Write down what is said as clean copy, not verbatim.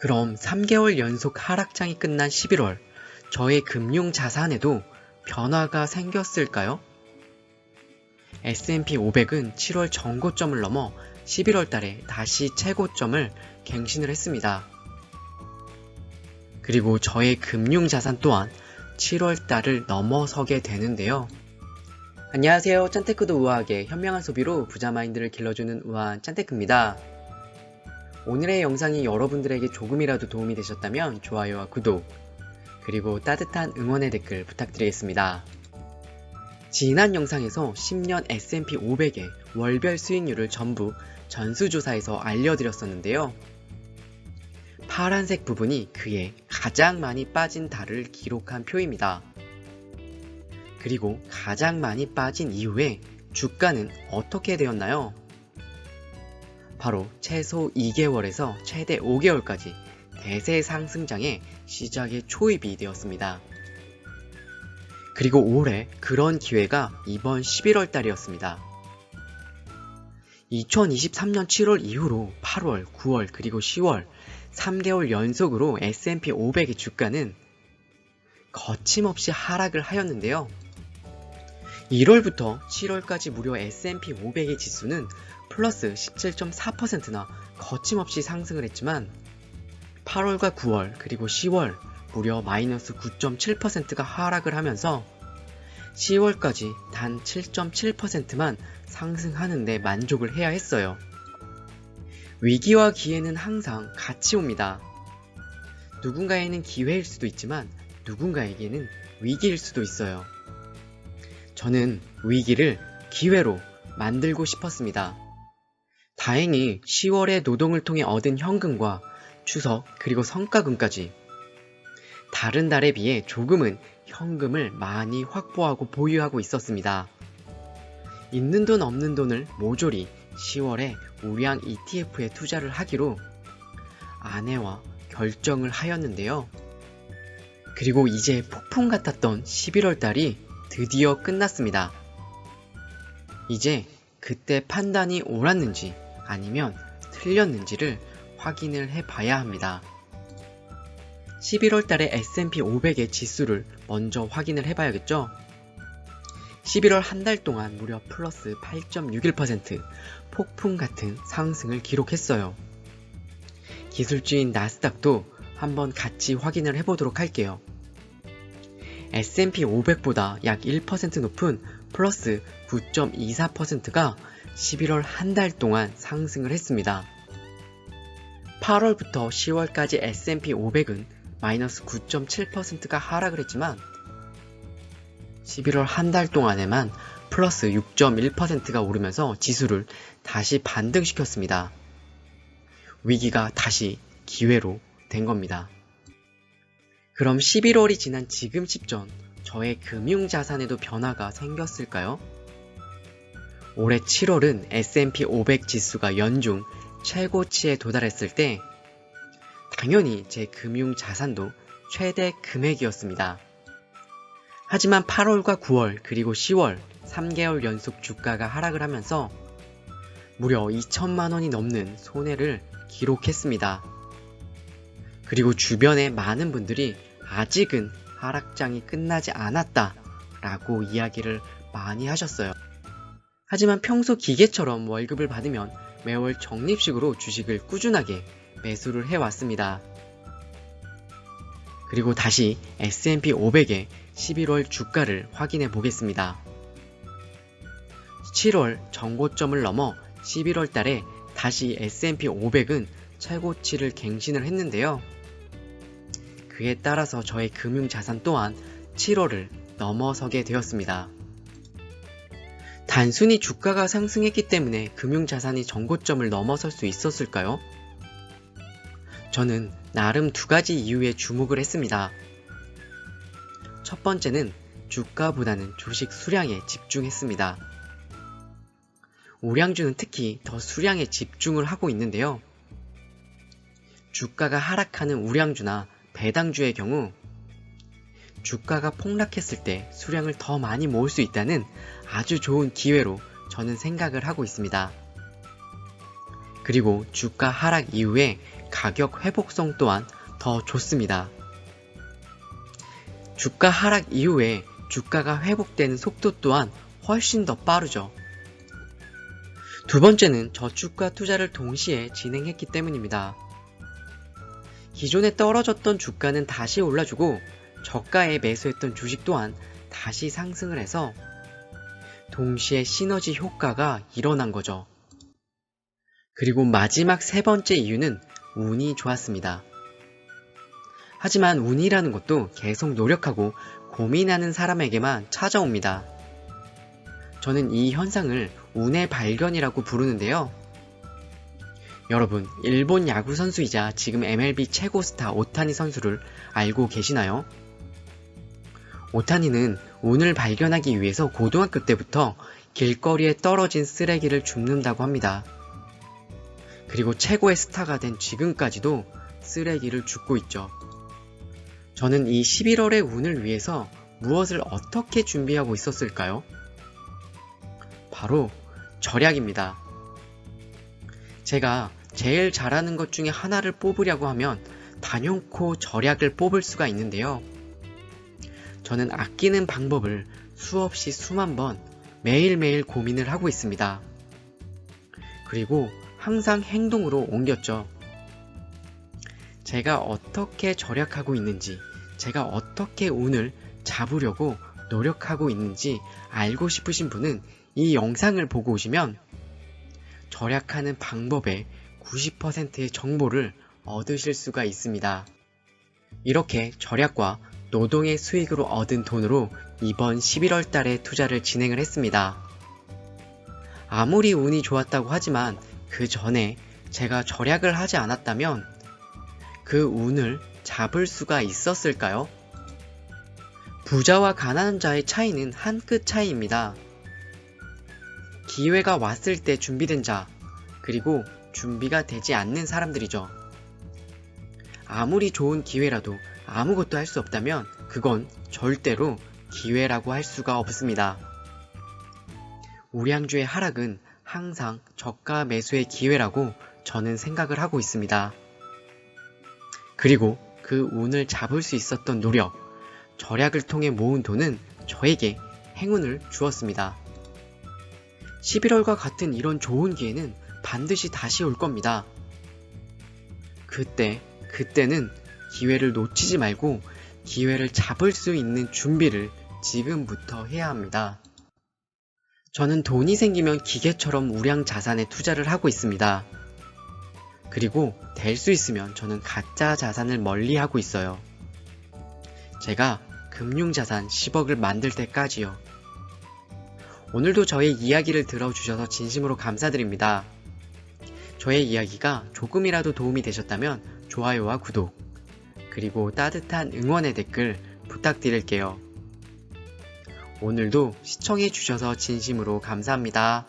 그럼 3개월 연속 하락장이 끝난 11월, 저의 금융 자산에도 변화가 생겼을까요? S&P 500은 7월 전고점을 넘어 11월 달에 다시 최고점을 갱신을 했습니다. 그리고 저의 금융 자산 또한 7월 달을 넘어서게 되는데요. 안녕하세요. 짠테크도 우아하게 현명한 소비로 부자 마인드를 길러주는 우아한 짠테크입니다. 오늘의 영상이 여러분들에게 조금이라도 도움이 되셨다면 좋아요와 구독, 그리고 따뜻한 응원의 댓글 부탁드리겠습니다. 지난 영상에서 10년 S&P 500의 월별 수익률을 전부 전수조사에서 알려드렸었는데요. 파란색 부분이 그의 가장 많이 빠진 달을 기록한 표입니다. 그리고 가장 많이 빠진 이후에 주가는 어떻게 되었나요? 바로 최소 2개월에서 최대 5개월까지 대세 상승장의 시작의 초입이 되었습니다. 그리고 올해 그런 기회가 이번 11월 달이었습니다. 2023년 7월 이후로 8월, 9월, 그리고 10월 3개월 연속으로 S&P 500의 주가는 거침없이 하락을 하였는데요. 1월부터 7월까지 무려 S&P 500의 지수는 플러스 17.4%나 거침없이 상승을 했지만 8월과 9월 그리고 10월 무려 마이너스 9.7%가 하락을 하면서 10월까지 단 7.7%만 상승하는 데 만족을 해야 했어요. 위기와 기회는 항상 같이 옵니다. 누군가에는 기회일 수도 있지만 누군가에게는 위기일 수도 있어요. 저는 위기를 기회로 만들고 싶었습니다. 다행히 10월에 노동을 통해 얻은 현금과 추석 그리고 성과금까지 다른 달에 비해 조금은 현금을 많이 확보하고 보유하고 있었습니다. 있는 돈 없는 돈을 모조리 10월에 우량 ETF에 투자를 하기로 아내와 결정을 하였는데요. 그리고 이제 폭풍 같았던 11월 달이 드디어 끝났습니다. 이제 그때 판단이 옳았는지 아니면 틀렸는지를 확인을 해봐야 합니다. 11월 달에 S&P 500의 지수를 먼저 확인을 해봐야겠죠? 11월 한 달 동안 무려 플러스 8.61% 폭풍 같은 상승을 기록했어요. 기술주인 나스닥도 한번 같이 확인을 해보도록 할게요. S&P 500보다 약 1% 높은 플러스 9.24%가 11월 한 달 동안 상승을 했습니다. 8월부터 10월까지 S&P 500은 마이너스 9.7%가 하락을 했지만 11월 한 달 동안에만 플러스 6.1%가 오르면서 지수를 다시 반등시켰습니다. 위기가 다시 기회로 된 겁니다. 그럼 11월이 지난 지금 시점 저의 금융자산에도 변화가 생겼을까요? 올해 7월은 S&P 500 지수가 연중 최고치에 도달했을 때 당연히 제 금융자산도 최대 금액이었습니다. 하지만 8월과 9월 그리고 10월 3개월 연속 주가가 하락을 하면서 무려 2천만 원이 넘는 손해를 기록했습니다. 그리고 주변의 많은 분들이 아직은 하락장이 끝나지 않았다 라고 이야기를 많이 하셨어요. 하지만 평소 기계처럼 월급을 받으면 매월 적립식으로 주식을 꾸준하게 매수를 해왔습니다. 그리고 다시 S&P 500의 11월 주가를 확인해 보겠습니다. 7월 전고점을 넘어 11월 달에 다시 S&P 500은 최고치를 갱신을 했는데요. 그에 따라서 저의 금융자산 또한 7월을 넘어서게 되었습니다. 단순히 주가가 상승했기 때문에 금융자산이 전고점을 넘어설 수 있었을까요? 저는 나름 두 가지 이유에 주목을 했습니다. 첫 번째는 주가보다는 주식 수량에 집중했습니다. 우량주는 특히 더 수량에 집중을 하고 있는데요. 주가가 하락하는 우량주나 배당주의 경우 주가가 폭락했을 때 수량을 더 많이 모을 수 있다는 아주 좋은 기회로 저는 생각을 하고 있습니다. 그리고 주가 하락 이후에 가격 회복성 또한 더 좋습니다. 주가 하락 이후에 주가가 회복되는 속도 또한 훨씬 더 빠르죠. 두 번째는 저주가 투자를 동시에 진행했기 때문입니다. 기존에 떨어졌던 주가는 다시 올라주고 저가에 매수했던 주식 또한 다시 상승을 해서 동시에 시너지 효과가 일어난 거죠. 그리고 마지막 세 번째 이유는 운이 좋았습니다. 하지만 운이라는 것도 계속 노력하고 고민하는 사람에게만 찾아옵니다. 저는 이 현상을 운의 발견이라고 부르는데요. 여러분, 일본 야구 선수이자 지금 MLB 최고 스타 오타니 선수를 알고 계시나요? 오타니는 운을 발견하기 위해서 고등학교 때부터 길거리에 떨어진 쓰레기를 줍는다고 합니다. 그리고 최고의 스타가 된 지금까지도 쓰레기를 줍고 있죠. 저는 이 11월의 운을 위해서 무엇을 어떻게 준비하고 있었을까요? 바로 절약입니다. 제가 제일 잘하는 것 중에 하나를 뽑으려고 하면 단연코 절약을 뽑을 수가 있는데요. 저는 아끼는 방법을 수없이 수만 번 매일매일 고민을 하고 있습니다. 그리고 항상 행동으로 옮겼죠. 제가 어떻게 절약하고 있는지, 제가 어떻게 운을 잡으려고 노력하고 있는지 알고 싶으신 분은 이 영상을 보고 오시면 절약하는 방법의 90%의 정보를 얻으실 수가 있습니다. 이렇게 절약과 노동의 수익으로 얻은 돈으로 이번 11월 달에 투자를 진행을 했습니다. 아무리 운이 좋았다고 하지만 그 전에 제가 절약을 하지 않았다면 그 운을 잡을 수가 있었을까요? 부자와 가난한 자의 차이는 한 끗 차이입니다. 기회가 왔을 때 준비된 자, 그리고 준비가 되지 않는 사람들이죠. 아무리 좋은 기회라도 아무것도 할 수 없다면 그건 절대로 기회라고 할 수가 없습니다. 우량주의 하락은 항상 저가 매수의 기회라고 저는 생각을 하고 있습니다. 그리고 그 운을 잡을 수 있었던 노력, 절약을 통해 모은 돈은 저에게 행운을 주었습니다. 11월과 같은 이런 좋은 기회는 반드시 다시 올 겁니다. 그때는 기회를 놓치지 말고 기회를 잡을 수 있는 준비를 지금부터 해야 합니다. 저는 돈이 생기면 기계처럼 우량 자산에 투자를 하고 있습니다. 그리고 될 수 있으면 저는 가짜 자산을 멀리 하고 있어요. 제가 금융자산 10억을 만들 때까지요. 오늘도 저의 이야기를 들어주셔서 진심으로 감사드립니다. 저의 이야기가 조금이라도 도움이 되셨다면 좋아요와 구독, 그리고 따뜻한 응원의 댓글 부탁드릴게요. 오늘도 시청해주셔서 진심으로 감사합니다.